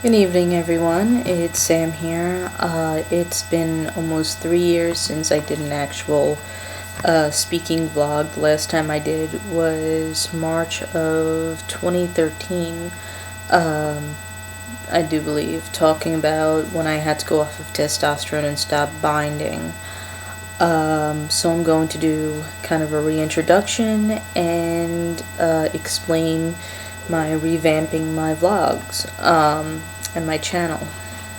Good evening, everyone. It's Sam here. It's been almost 3 years since I did an actual speaking vlog. The last time I did was March of 2013, I do believe, talking about when I had to go off of testosterone and stop binding. So I'm going to do kind of a reintroduction and explain my revamping my vlogs and my channel.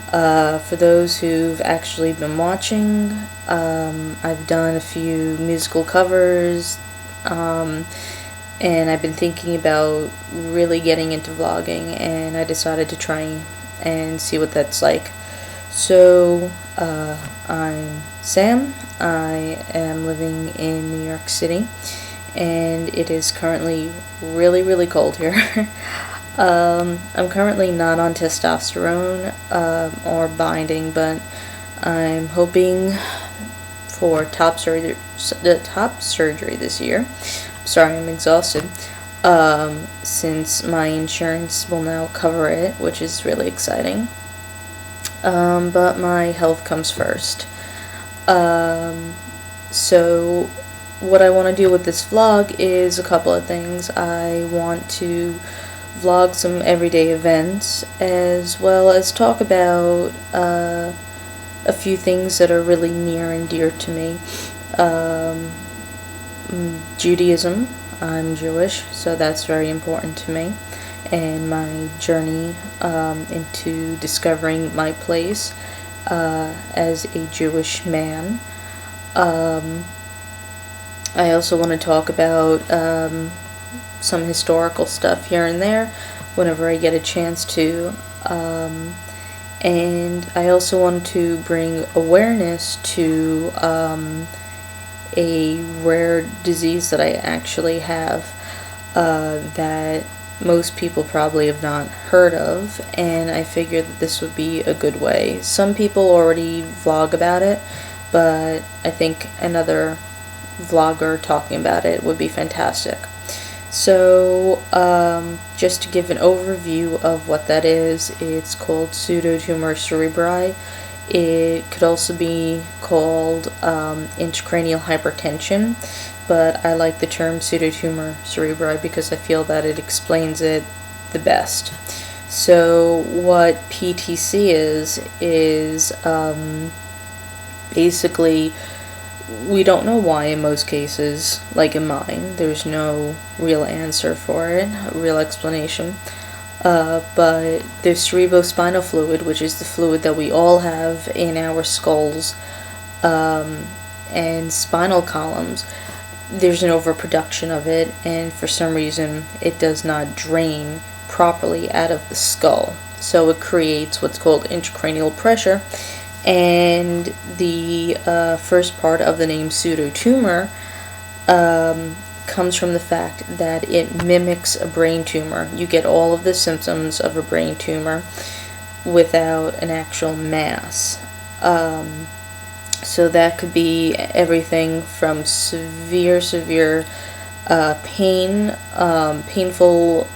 For those who've actually been watching, I've done a few musical covers, and I've been thinking about really getting into vlogging, and I decided to try and see what that's like. So, I'm Sam. I am living in New York City, and it is currently really cold here. I'm currently not on testosterone or binding, but I'm hoping for top surgery this year. Sorry, I'm exhausted. Since my insurance will now cover it, which is really exciting. But my health comes first. So what I want to do with this vlog is a couple of things. I want to vlog some everyday events, as well as talk about a few things that are really near and dear to me. Judaism. I'm Jewish, so that's very important to me, and my journey into discovering my place as a Jewish man. I also want to talk about some historical stuff here and there whenever I get a chance to. And I also want to bring awareness to a rare disease that I actually have that most people probably have not heard of, and I figured that this would be a good way. Some people already vlog about it, but I think another vlogger talking about it would be fantastic. So, just to give an overview of what that is, it's called pseudotumor cerebri. It could also be called intracranial hypertension, but I like the term pseudotumor cerebri because I feel that it explains it the best. So what PTC is basically, we don't know why in most cases, like in mine. There's no real answer for it, real explanation. But there's cerebrospinal fluid, which is the fluid that we all have in our skulls, and spinal columns. There's an overproduction of it, and for some reason it does not drain properly out of the skull. So it creates what's called intracranial pressure, and the first part of the name pseudotumor comes from the fact that it mimics a brain tumor. You get all of the symptoms of a brain tumor without an actual mass. So that could be everything from severe pain, painful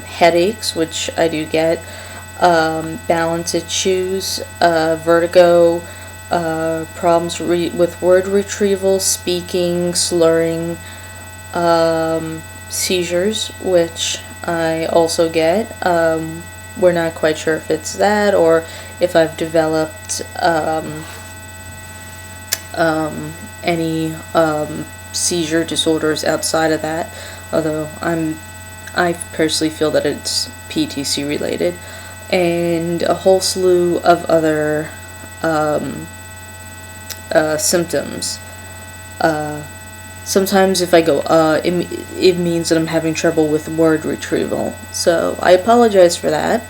headaches, which I do get, balance issues, vertigo, problems with word retrieval, speaking, slurring, seizures, which I also get. We're not quite sure if it's that or if I've developed any seizure disorders outside of that, although I personally feel that it's PTC related, and a whole slew of other symptoms. Sometimes if I go it means that I'm having trouble with word retrieval, so I apologize for that,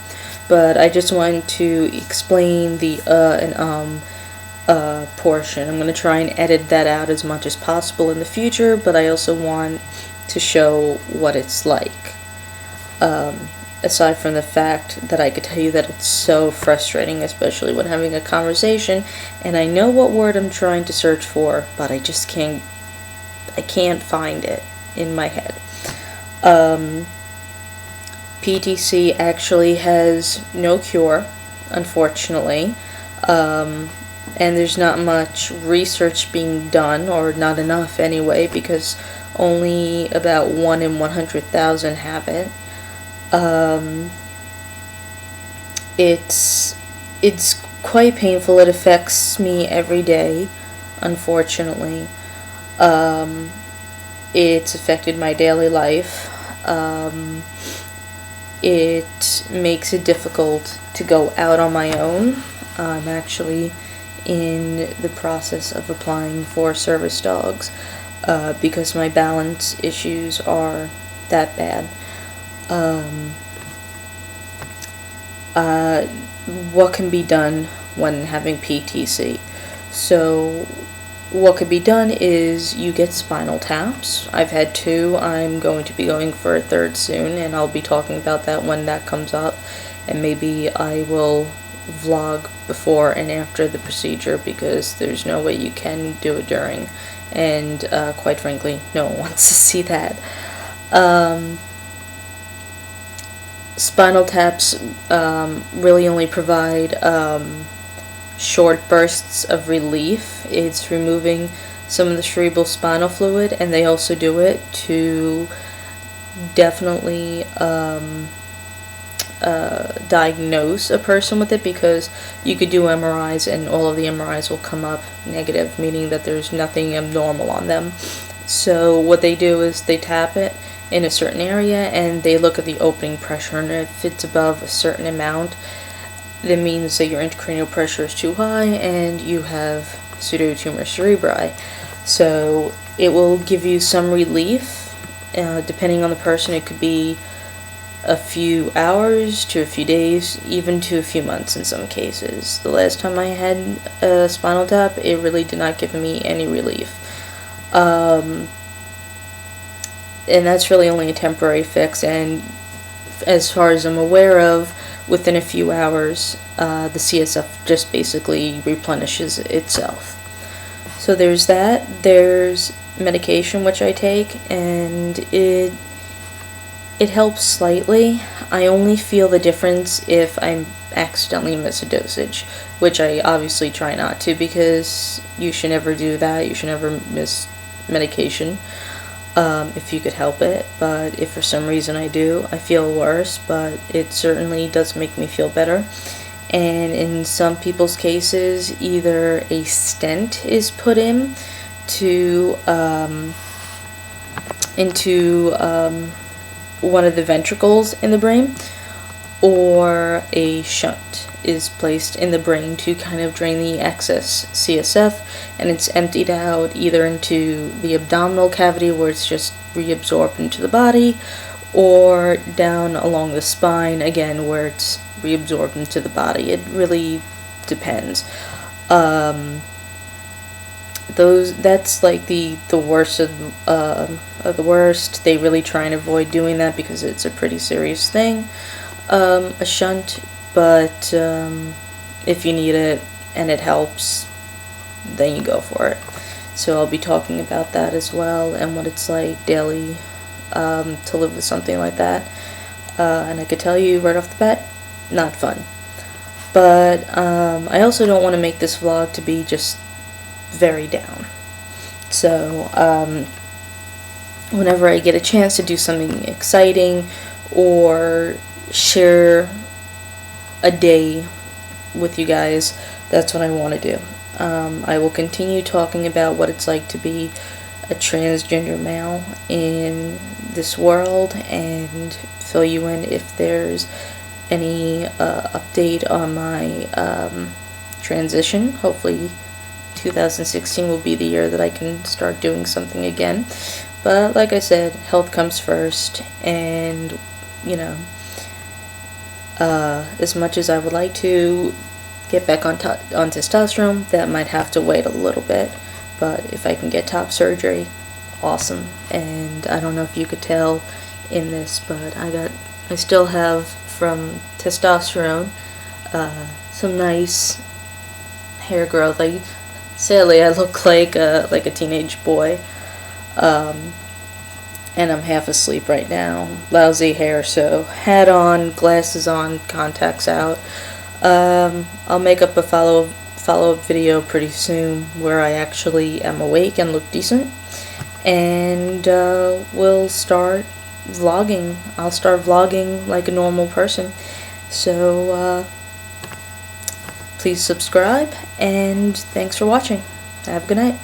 but I just wanted to explain the and portion. I'm going to try and edit that out as much as possible in the future, but I also want to show what it's like. Aside from the fact that I could tell you that it's so frustrating, especially when having a conversation, and I know what word I'm trying to search for, but I just can't find it in my head. PTC actually has no cure, unfortunately, and there's not much research being done, or not enough anyway, because only about 1 in 100,000 have it. It's quite painful. It affects me every day, unfortunately. It's affected my daily life. It makes it difficult to go out on my own. I'm actually in the process of applying for service dogs because my balance issues are that bad. What can be done when having PTC? So what could be done is you get spinal taps. I've had 2. I'm going to be going for a 3rd soon, and I'll be talking about that when that comes up, and maybe I will vlog before and after the procedure, because there's no way you can do it during, and quite frankly, no one wants to see that. Spinal taps really only provide short bursts of relief. It's removing some of the cerebral spinal fluid, and they also do it to definitely diagnose a person with it, because you could do MRIs and all of the MRIs will come up negative, meaning that there's nothing abnormal on them. So what they do is they tap it in a certain area and they look at the opening pressure, and if it's above a certain amount, that means that your intracranial pressure is too high and you have pseudotumor cerebri. So it will give you some relief. Depending on the person, it could be a few hours to a few days, even to a few months in some cases. The last time I had a spinal tap, it really did not give me any relief. And that's really only a temporary fix, and as far as I'm aware of, within a few hours, the CSF just basically replenishes itself. So there's that. There's medication which I take, and it helps slightly. I only feel the difference if I accidentally miss a dosage, which I obviously try not to, because you should never do that. You should never miss medication. If you could help it, but if for some reason I do, I feel worse, but it certainly does make me feel better. And in some people's cases, either a stent is put in to into one of the ventricles in the brain, or a shunt is placed in the brain to kind of drain the excess CSF, and it's emptied out either into the abdominal cavity, where it's just reabsorbed into the body, or down along the spine, again, where it's reabsorbed into the body. It really depends. That's like the worst of the worst. They really try and avoid doing that because it's a pretty serious thing, a shunt. But if you need it and it helps, then you go for it. So I'll be talking about that as well, and what it's like daily to live with something like that. And I could tell you right off the bat, not fun. But I also don't want to make this vlog to be just very down. So whenever I get a chance to do something exciting or share a day with you guys, that's what I want to do. I will continue talking about what it's like to be a transgender male in this world, and fill you in if there's any update on my transition. Hopefully 2016 will be the year that I can start doing something again. But like I said, health comes first, and you know, as much as I would like to get back on testosterone, that might have to wait a little bit. But if I can get top surgery, awesome. And I don't know if you could tell in this, but I still have from testosterone some nice hair growth. Sadly, I look like a teenage boy. and I'm half asleep right now. Lousy hair, so hat on, glasses on, contacts out. I'll make up a follow-up video pretty soon where I actually am awake and look decent, and we'll start vlogging. I'll start vlogging like a normal person. So please subscribe, and thanks for watching. Have a good night.